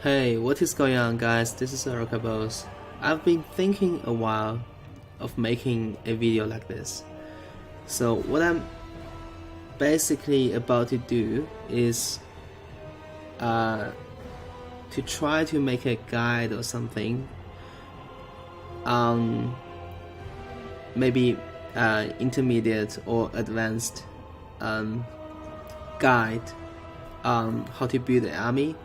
Hey, what is going on, guys? This is Boss. I've been thinking a while of making a video like this. So what I'm basically about to do is to try to make a guide or something on maybe intermediate or advanced guide on how to build an army,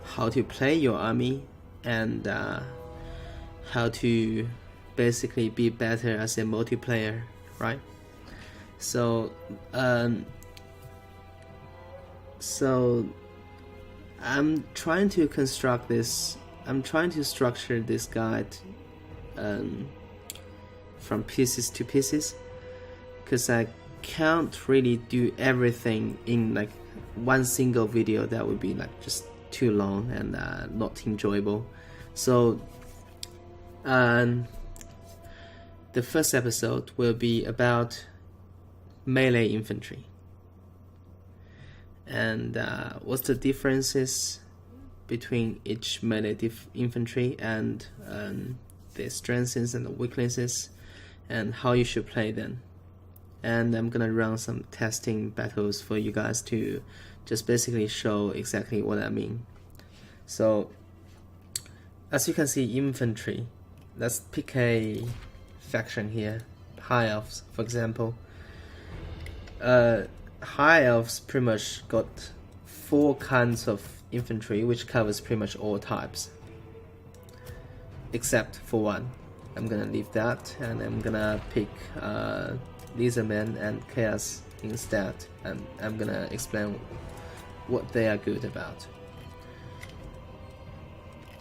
how to play your army, and how to basically be better as a multiplayer, right? So I'm trying to construct this. I'm trying to structure this guide from pieces to pieces, because I can't really do everything in like one single video. That would be like just too long and not enjoyable. So the first episode will be about melee infantry and what's the differences between each melee infantry and their strengths and the weaknesses and how you should play them. And I'm gonna run some testing battles for you guys to just basically show exactly what I mean. So as you can see, infantry, let's pick a faction here, high elves for example. High elves pretty much got 4 kinds of infantry, which covers pretty much all types except for one. I'm gonna leave that and I'm gonna pick Lizardmen and Chaos instead, and I'm gonna explain what they are good about.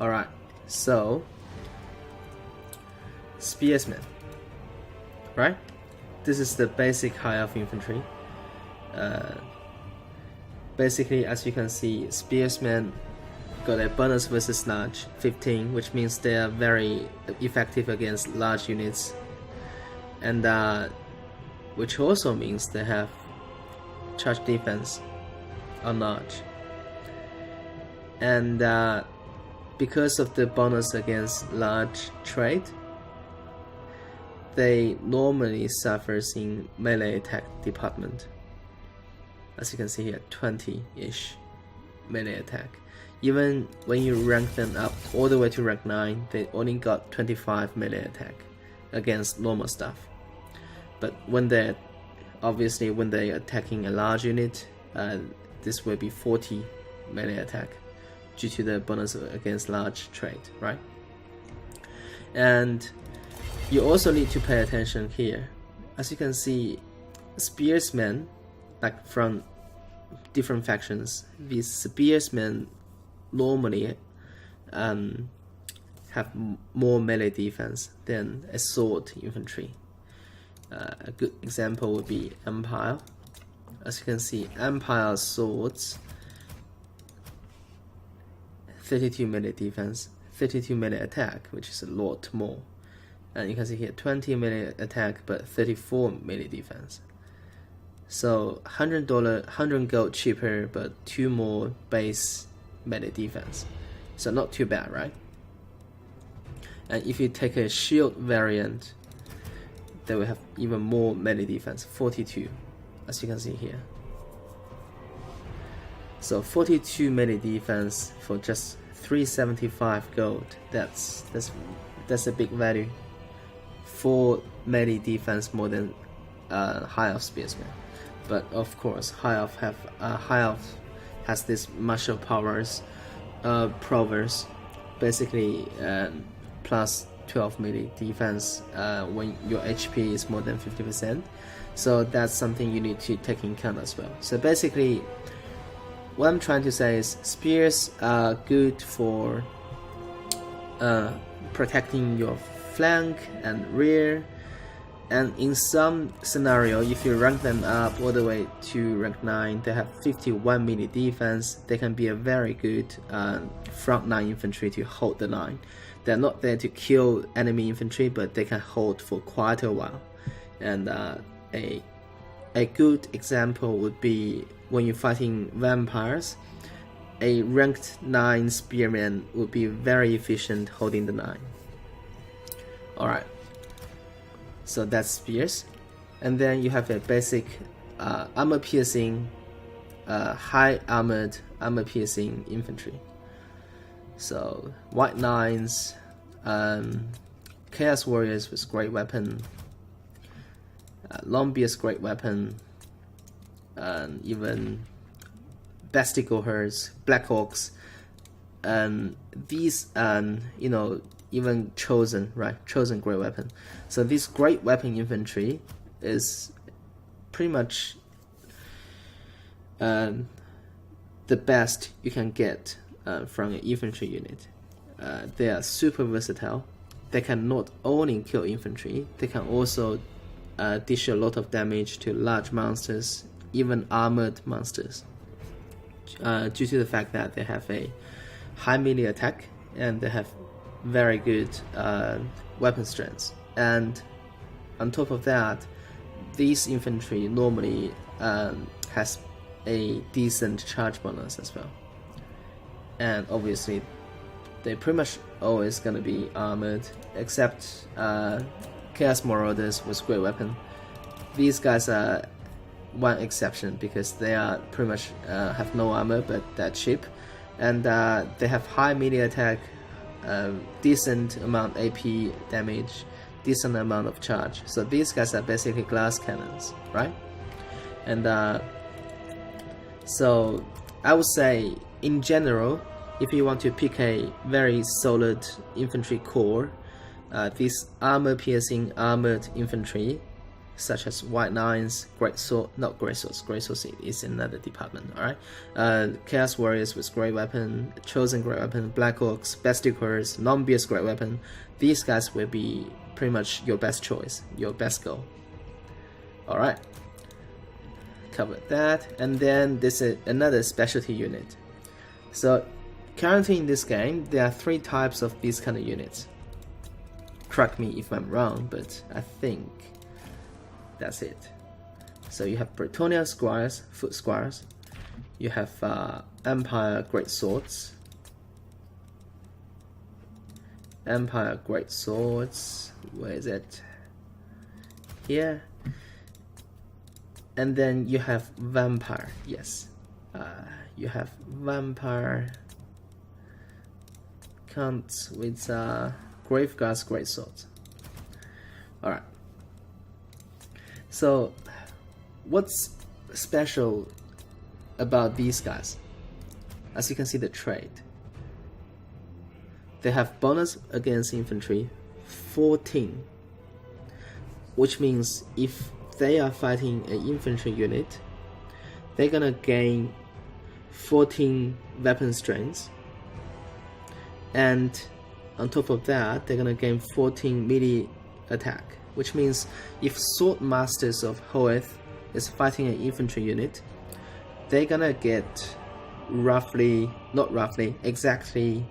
Alright, so Spearsmen, right? This is the basic high elf infantry. Basically, as you can see, Spearsmen got a bonus versus large 15, which means they are very effective against large units, and which also means they have charge defense on large. And because of the bonus against large trait, they normally suffers in melee attack department. As you can see here, 20-ish melee attack. Even when you rank them up all the way to rank 9, they only got 25 melee attack against normal stuff. But when they're attacking a large unit, this will be 40 melee attack due to the bonus against large trait, right? And you also need to pay attention here. As you can see, Spearsmen, like from different factions, these Spearsmen normally have more melee defense than a sword infantry. A good example would be Empire. As you can see, Empire swords 32 melee defense, 32 melee attack, which is a lot more. And you can see here 20 melee attack but 34 melee defense. So $100 gold cheaper, but 2 more base melee defense. So not too bad, right? And if you take a shield variant, they will have even more melee defense, 42, as you can see here. So 42 melee defense for just 375 gold. That's a big value. 4 melee defense more than high elf spearsmen. But of course, high elf has this martial powers, provers, basically plus 12 melee defense when your HP is more than 50%. So that's something you need to take in account as well. So basically, what I'm trying to say is spears are good for protecting your flank and rear. And in some scenario, if you rank them up all the way to rank 9, they have 51 melee defense. They can be a very good front line infantry to hold the line. They're not there to kill enemy infantry, but they can hold for quite a while. And a good example would be when you're fighting vampires. a ranked 9 spearman would be very efficient holding the 9. Alright, so that's spears. And then you have a basic armor piercing, high armored armor piercing infantry. So white 9s, chaos warriors with great weapon, Lombius great weapon, and even Bestial herds, Black Hawks, and these, you know, even chosen, right? Chosen great weapon. So this great weapon infantry is pretty much the best you can get from an infantry unit. They are super versatile. They can not only kill infantry, they can also dish a lot of damage to large monsters, even armored monsters, due to the fact that they have a high melee attack and they have very good weapon strength. And on top of that, these infantry normally has a decent charge bonus as well. And obviously, they're pretty much always gonna be armored, except Chaos Marauders with great weapon. These guys are one exception because they are pretty much have no armor, but they're cheap, and they have high melee attack, decent amount AP damage, decent amount of charge. So these guys are basically glass cannons, right? And so I would say in general, if you want to pick a very solid infantry core, these armor piercing armored infantry such as white 9s, great sword, not great swords is another department, alright? Chaos warriors with great weapon, chosen great weapon, Black Hawks, Bestial herds, Lombius great weapon. These guys will be pretty much your best choice, your best goal. Alright, covered that. And then this is another specialty unit. So currently in this game, there are 3 types of these kind of units. Correct me if I'm wrong, but I think that's it. So you have Bretonnia Squires, Foot Squires. You have Empire Great Swords. Empire Great Swords. Where is it? Here. And then you have Vampire. Yes. You have Vampire. Counts with Graveguard's Great Swords. Alright. So, what's special about these guys? As you can see, the trait. They have bonus against infantry 14, which means if they are fighting an infantry unit, they're gonna gain 14 weapon strength, and on top of that, they're gonna gain 14 melee attack. Which means if Sword Masters of Hoeth is fighting an infantry unit, they're gonna get exactly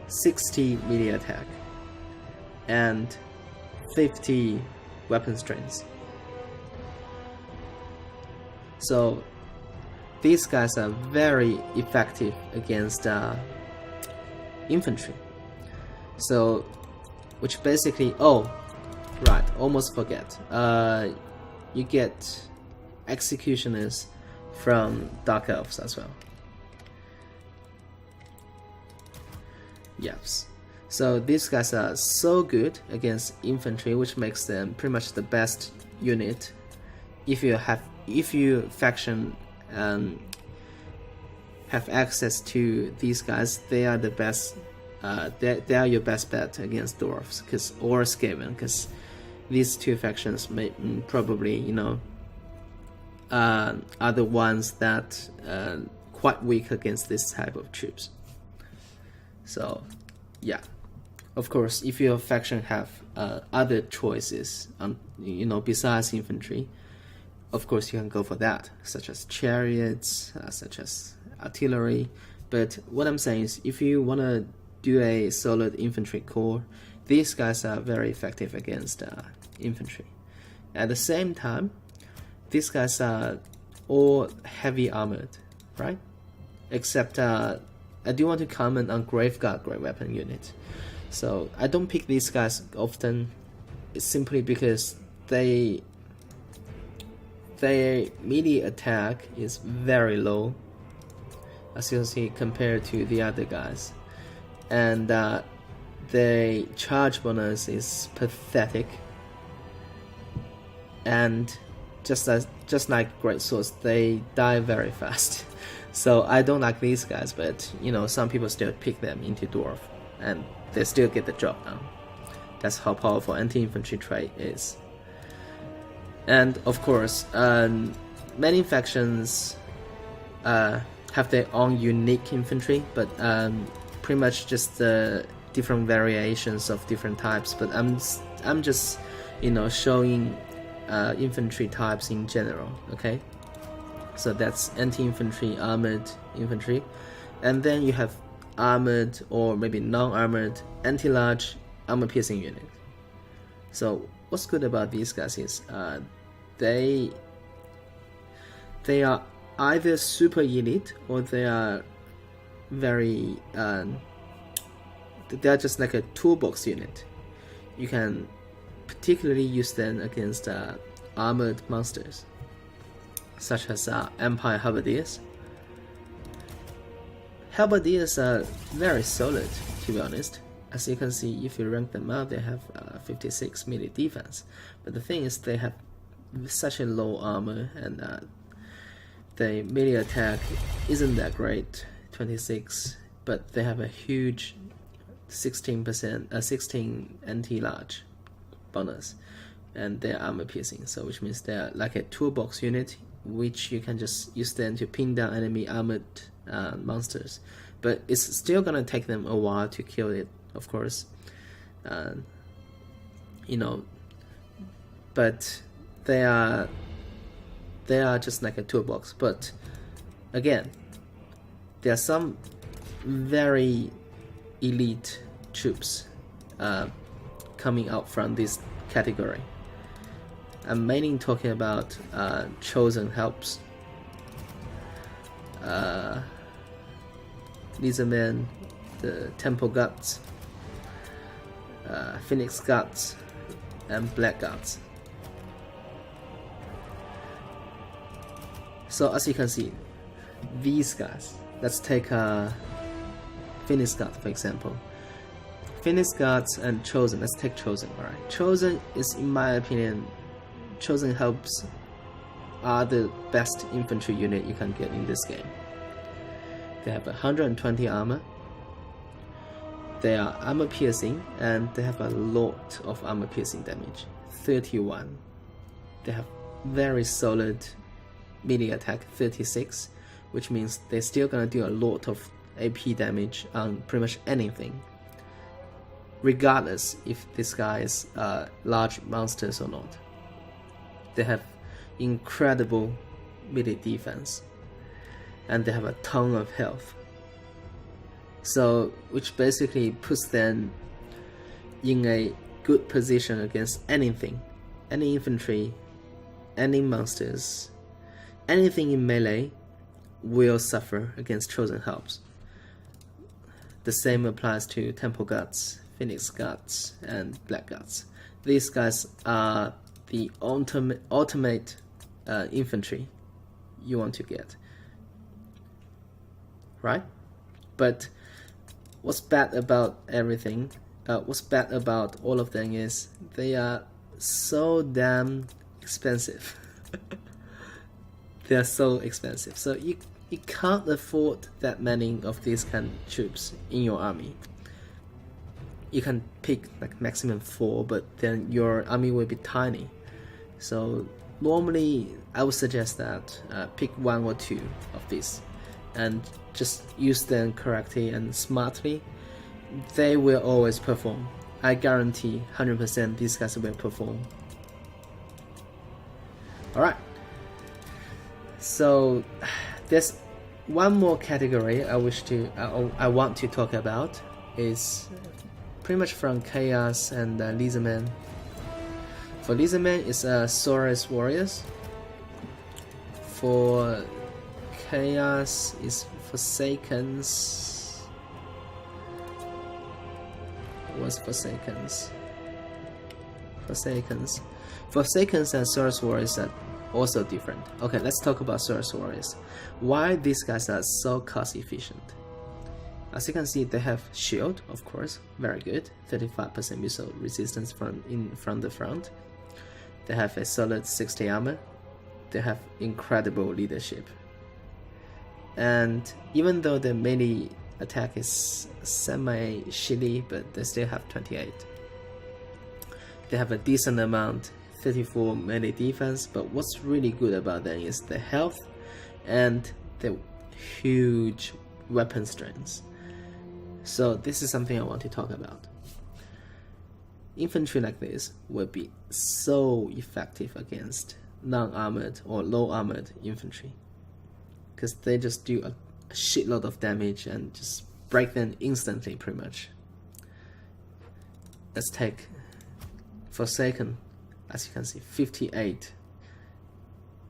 60 melee attack and 50 weapon strength. So these guys are very effective against infantry. So which basically, oh, right, almost forget. You get executioners from Dark Elves as well. Yes. So these guys are so good against infantry, which makes them pretty much the best unit. If you faction have access to these guys, they are the best. They are your best bet against dwarves, or Skaven, because these 2 factions may probably, you know, are the ones that quite weak against this type of troops. So, yeah, of course, if your faction have other choices, you know, besides infantry, of course you can go for that, such as chariots, such as artillery. But what I'm saying is, if you wanna do a solid infantry core, these guys are very effective against infantry. At the same time, these guys are all heavy armored, right? except I do want to comment on Graveguard Great Weapon unit. So I don't pick these guys often, simply because their melee attack is very low, as you can see, compared to the other guys, and their charge bonus is pathetic, and just like great swords, they die very fast. So I don't like these guys, but you know, some people still pick them into dwarf, and they still get the job done. That's how powerful anti-infantry trait is. And of course, many factions have their own unique infantry, but pretty much just different variations of different types. But I'm just, you know, showing infantry types in general. Okay, so that's anti-infantry, armored infantry, and then you have armored or maybe non-armored anti-large armor-piercing unit. So what's good about these guys is they are either super elite or they are very they are just like a toolbox unit. You can particularly use them against armored monsters, such as Empire Halberdiers. Halberdiers are very solid, to be honest. As you can see, if you rank them up, they have 56 melee defense. But the thing is, they have such a low armor, and the melee attack isn't that great, 26. But they have a huge 16 anti-large bonus, and they're armor piercing. So which means they're like a toolbox unit, which you can just use them to pin down enemy armored monsters. But it's still gonna take them a while to kill it, of course. You know, but they are just like a toolbox. But again, there are some very elite troops coming out from this category. I'm mainly talking about chosen helps, Lizardmen, the Temple Guards, Phoenix Guards, and Black Guards. So as you can see, these guys, let's take Phoenix Guard for example. Phoenix Guards and Chosen, let's take Chosen, alright. Chosen is, in my opinion, Chosen helps are the best infantry unit you can get in this game. They have 120 armor, they are armor piercing, and they have a lot of armor piercing damage, 31. They have very solid melee attack, 36, which means they're still gonna do a lot of AP damage on pretty much anything, regardless if this guy is large monsters or not. They have incredible melee defense, and they have a ton of health. So, which basically puts them in a good position against anything, any infantry, any monsters, anything in melee will suffer against Chosen helps. The same applies to Temple Guards, Phoenix Guards, and Black Guards. These guys are the ultimate infantry you want to get, right? But what's bad about everything, what's bad about all of them is they are so damn expensive. They are so expensive, so you can't afford that many of these kind of troops in your army. You can pick like maximum 4, but then your army will be tiny. So normally I would suggest that pick 1 or 2 of these and just use them correctly and smartly. They will always perform. I guarantee 100% these guys will perform. Alright, so there's one more category I want to talk about, is pretty much from Chaos and Lizardmen. For Lizardmen, it's Saurus Warriors. For Chaos, is Forsakens. What's Forsakens? Forsakens and Source Warriors are also different. Okay, let's talk about Source Warriors. Why these guys are so cost efficient? As you can see, they have shield, of course, very good, 35% missile resistance from the front. They have a solid 60 armor. They have incredible leadership. And even though the melee attack is semi-shitty, but they still have 28. They have a decent amount, 34 melee defense, but what's really good about them is the health and the huge weapon strengths. So this is something I want to talk about. Infantry like this will be so effective against non-armored or low-armored infantry, because they just do a shitload of damage and just break them instantly, pretty much. Let's take Forsaken. As you can see, 58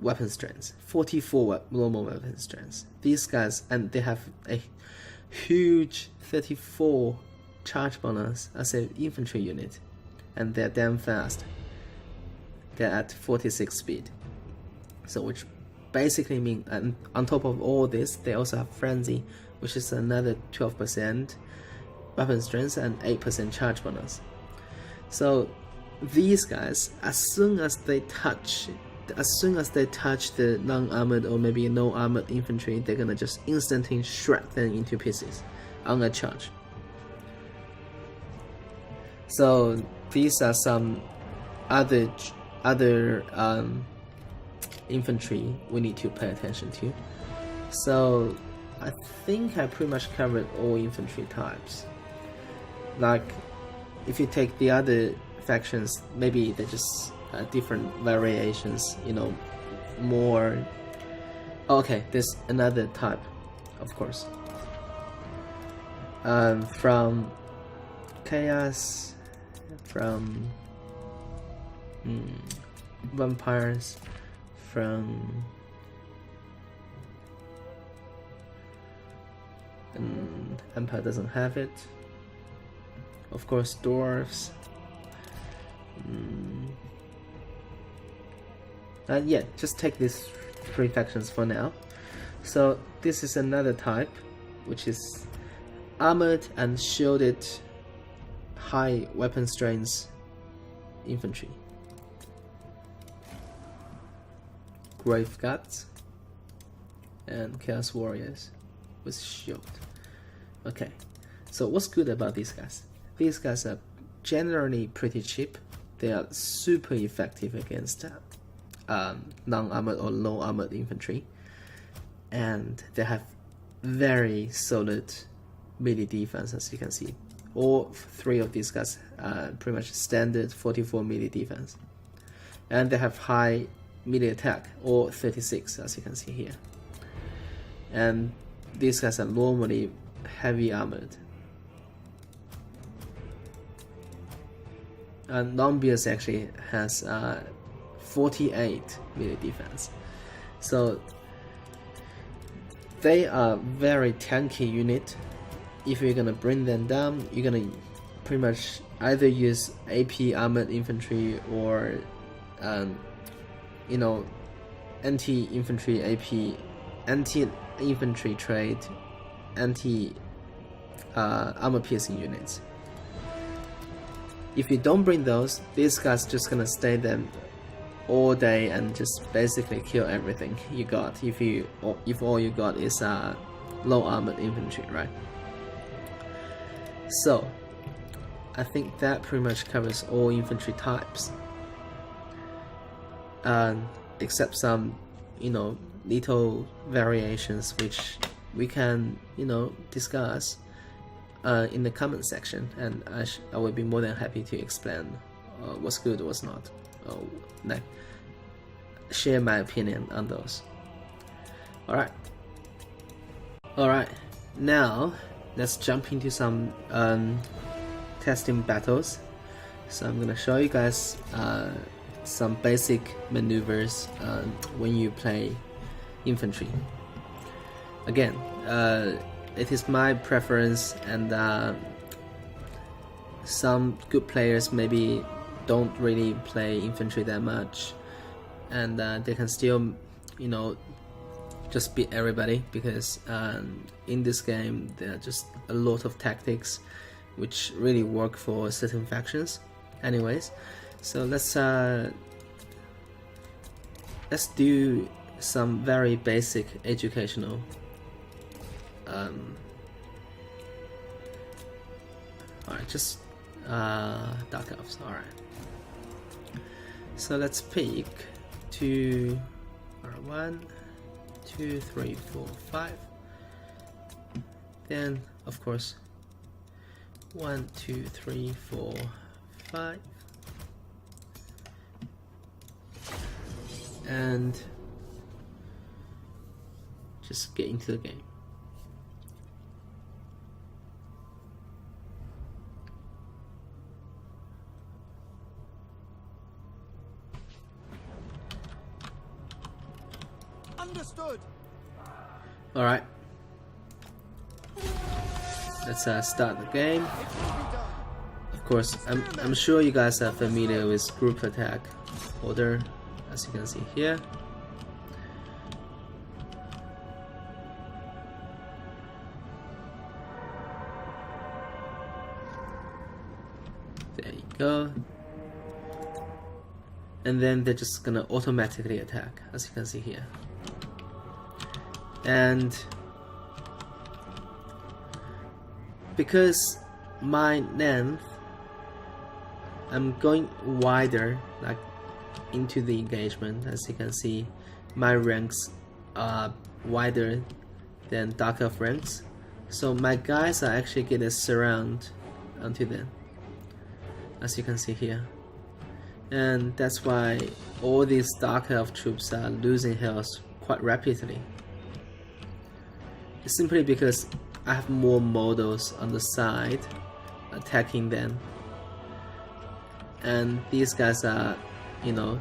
weapon strengths, 44 normal weapon strengths. These guys, and they have a huge 34 charge bonus as an infantry unit, and they're damn fast. They're at 46 speed, so which basically means, and on top of all this, they also have frenzy, which is another 12% weapon strength and 8% charge bonus. So these guys, as soon as they touch the non-armored or maybe no armored infantry, they're gonna just instantly shred them into pieces on a charge. So these are some other infantry we need to pay attention to. So I think I pretty much covered all infantry types. Like, if you take the other factions, maybe they're just different variations, you know, more. Okay, there's another type, of course. From Chaos, from Vampires, from Empire doesn't have it. Of course, Dwarves. Yeah, just take these three factions for now. So this is another type, which is armored and shielded high weapon strength infantry. Grave Guards and Chaos Warriors with shield. Okay, so what's good about these guys? These guys are generally pretty cheap. They are super effective against non-armored or low-armored infantry, and they have very solid melee defense, as you can see. All three of these guys are pretty much standard 44 melee defense, and they have high melee attack, or 36, as you can see here. And these guys are normally heavy armored. And Longbeards actually has 48 melee defense, so they are very tanky unit. If you're gonna bring them down, you're gonna pretty much either use AP armored infantry or you know, anti-infantry AP, anti-infantry trade, armor piercing units. If you don't bring those, these guys just gonna stay there all day and just basically kill everything you got. If all you got is low armored infantry, right? So I think that pretty much covers all infantry types, except some, you know, little variations which we can, you know, discuss in the comment section, and I will be more than happy to explain what's good, what's not, like share my opinion on those. Alright, now let's jump into some testing battles. So I'm gonna show you guys some basic maneuvers when you play infantry. Again, it is my preference, and some good players maybe don't really play infantry that much, and they can still, you know, just beat everybody, because in this game there are just a lot of tactics which really work for certain factions. Anyways, so let's do some very basic educational alright, just dark elves. Alright, so let's pick 2 or 1, 2, 3, 4, 5. Then of course 1, 2, 3, 4, 5, and just get into the game. Understood. All right, let's start the game. Of course, I'm sure you guys are familiar with group attack order, as you can see here. There you go. And then they're just gonna automatically attack, as you can see here. And because my length, I'm going wider, like into the engagement. As you can see, my ranks are wider than dark elf ranks, so my guys are actually getting surround until then, as you can see here. And that's why all these dark elf troops are losing health quite rapidly. It's simply because I have more models on the side attacking them, and these guys are, you know,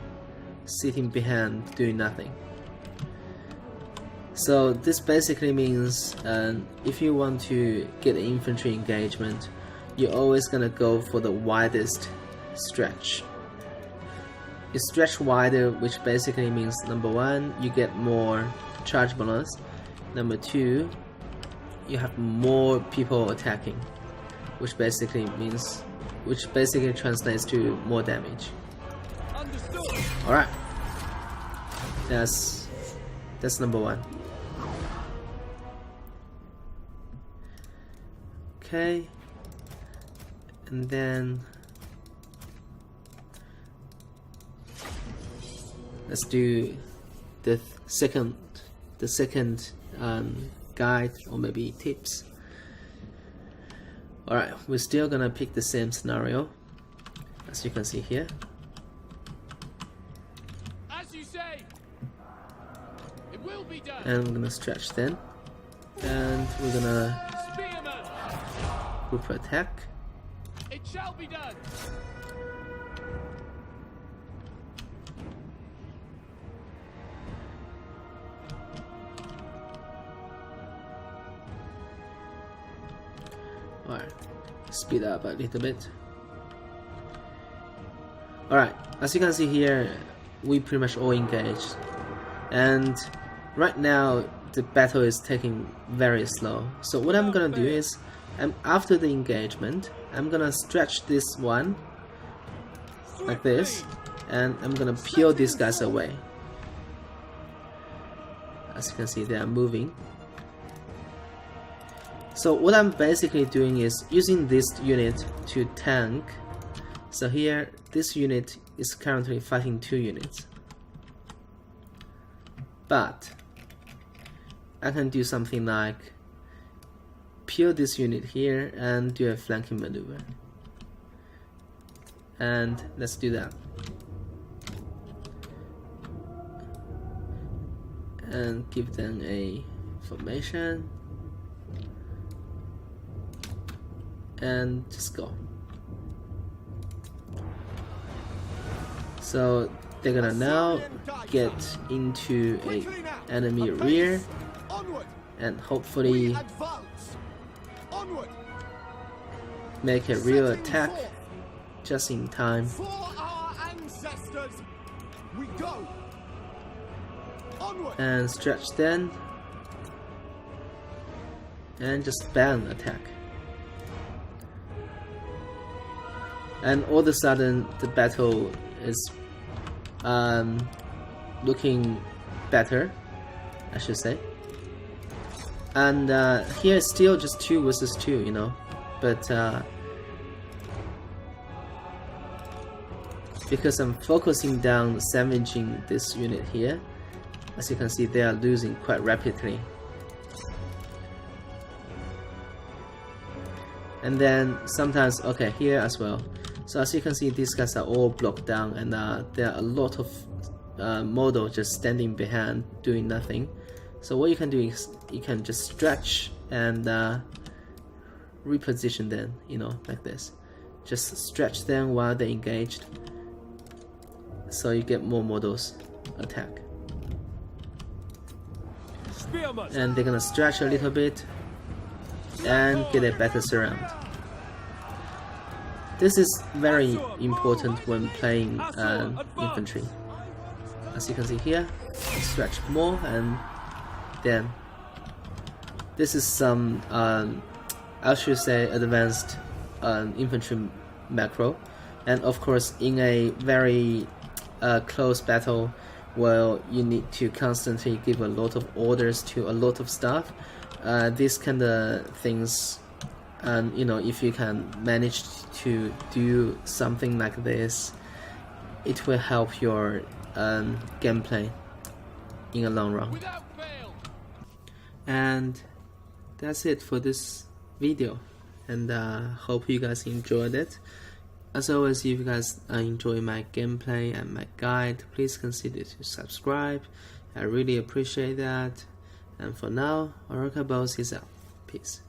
sitting behind doing nothing. So this basically means if you want to get an infantry engagement, you're always gonna go for the widest stretch. You stretch wider, which basically means number 1, you get more charge bonus. Number 2, you have more people attacking, which basically translates to more damage. All right, that's number 1. Okay, and then let's do the second guide, or maybe tips. Alright, we're still gonna pick the same scenario, as you can see here. As you say, it will be done. And we're gonna stretch then, and we're gonna group attack. It shall be done. Alright, speed up a little bit. Alright, as you can see here, we pretty much all engaged, and right now the battle is taking very slow. So what I'm gonna do is, after the engagement, I'm gonna stretch this one like this, and I'm gonna peel these guys away. As you can see, they are moving. So what I'm basically doing is using this unit to tank. So here, this unit is currently fighting 2 units. But I can do something like peel this unit here and do a flanking maneuver. And let's do that. And give them a formation. And just go. So they're gonna now get into a enemy rear, and hopefully advance. Onward. make a real Setting attack forth. just in time. For our ancestors, we go. Onward. And stretch then, and just bam, attack. And all of a sudden the battle is looking better, I should say. And here it's still just 2 versus 2, you know, but because I'm focusing down savaging this unit here, as you can see, they are losing quite rapidly. And then sometimes, okay, here as well. So as you can see, these guys are all blocked down, and there are a lot of model just standing behind doing nothing. So what you can do is you can just stretch and reposition them, you know, like this. Just stretch them while they're engaged, so you get more models attack. And they're gonna stretch a little bit and get a better surround. This is very important when playing infantry. As you can see here, stretch more, and then this is some I should say advanced infantry macro. And of course, in a very close battle, well, you need to constantly give a lot of orders to a lot of stuff. These kind of things, and you know, if you can manage to do something like this, it will help your gameplay in the long run. Without fail. And that's it for this video, and hope you guys enjoyed it. As always, if you guys enjoy my gameplay and my guide, please consider to subscribe. I really appreciate that. And for now, Oracle Boss is out. Peace.